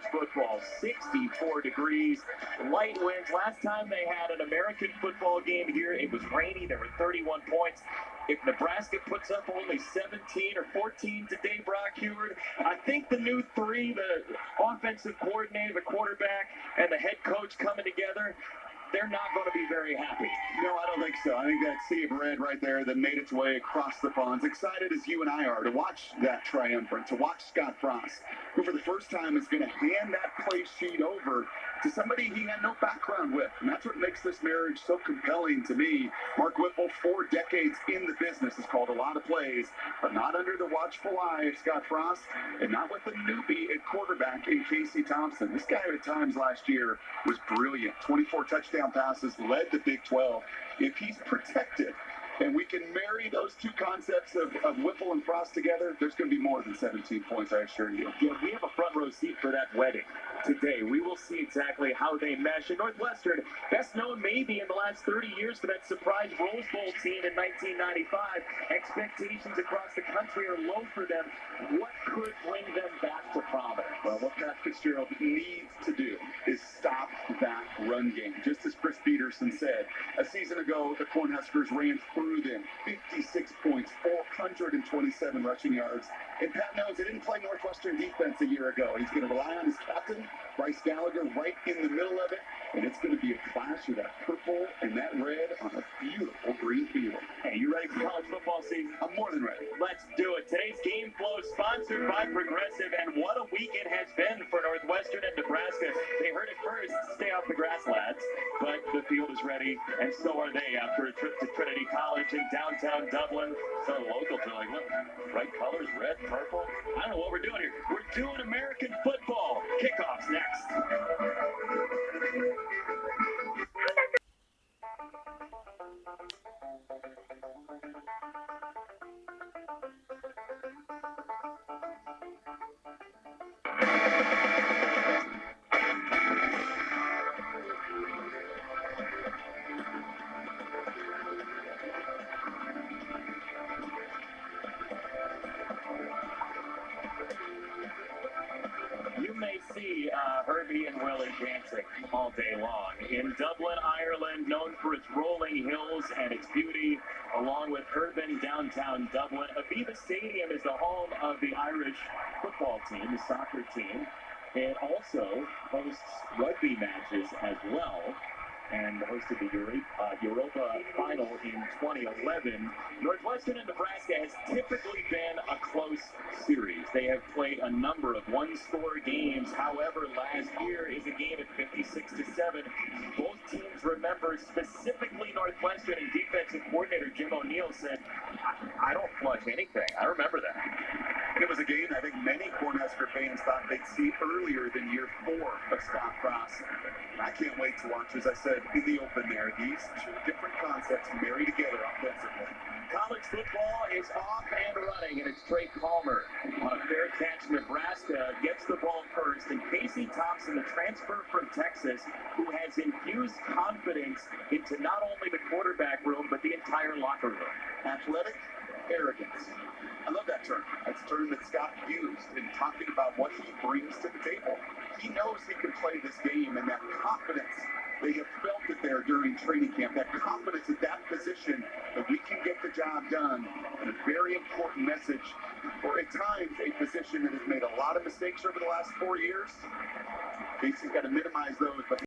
college football. 64 degrees, light winds. Last time they had an American football game here, it was rainy. There were 31 points. If Nebraska puts up only 17 or 14 today, Brock Hubert, I think the new three, the offensive coordinator, the quarterback, and the head coach coming together, they're not going to be very happy. No, I don't think so. I think that sea of red right there that made its way across the pond. Excited as you and I are to watch that triumvirate, to watch Scott Frost, who for the first time is going to hand that play sheet over to somebody he had no background with. And that's what makes this marriage so compelling to me. Mark Whipple, 4 decades in the business, has called a lot of plays, but not under the watchful eye of Scott Frost, and not with a newbie at quarterback in Casey Thompson. This guy at times last year was brilliant. 24 touchdown passes, led the Big 12. If he's protected, and we can marry those two concepts of Whipple and Frost together, there's going to be more than 17 points, I assure you. Yeah, we have a front row seat for that wedding today. We will see exactly how they mesh. And Northwestern, best known maybe in the last 30 years for that surprise Rose Bowl team in 1995. Expectations across the country are low for them. What could bring them back to prominence? Well, what Pat Fitzgerald needs to do is stop that run game. Just as Chris Peterson said, a season ago, the Cornhuskers ran through them. 56 points, 427 rushing yards. And Pat knows he didn't play Northwestern defense a year ago. He's going to rely on his captain, Bryce Gallagher, right in the middle of it. And it's going to be a clash of that purple and that red on a beautiful green field. Hey, you ready for college football season? I'm more than ready. Let's do it. Today's Game Flow sponsored by Progressive. And what a week it has been for Northwestern and Nebraska. They heard it first. Stay off the grass, lads. But the field is ready, and so are they after a trip to Trinity College in downtown Dublin. So the locals are like, look, bright colors, red, purple. I don't know what we're doing here. We're doing American football. Kickoff's next. You may see Herbie and Willie dancing all day long. In Dublin, Ireland, known for its rolling hills and its beauty, along with urban downtown Dublin, Aviva Stadium is the home of the Irish football team, the soccer team. It also hosts rugby matches as well, and hosted the Europa final in 2011. Northwestern and Nebraska has typically been a close series. They have played a number of one-score games. However, last year is a game at 56-7. Both teams remember, specifically Northwestern, and defensive coordinator Jim O'Neill said, I don't flush anything. I remember that. And it was a game I think many Cornhusker fans thought they'd see earlier than year 4 of Scott Frost. I can't wait to watch, as I said, in the open there, these two different concepts marry together offensively. College football is off and running, and it's Trey Palmer on a fair catch. Nebraska gets the ball first, and Casey Thompson, the transfer from Texas, who has infused confidence into not only the quarterback room, but the entire locker room. Athletic arrogance. I love that term. That's a term that Scott used in talking about what he brings to the table. He knows he can play this game, and that confidence, they have felt it there during training camp, that confidence at that position that we can get the job done. And a very important message for, at times, a position that has made a lot of mistakes over the last 4 years. Casey's got to minimize those, but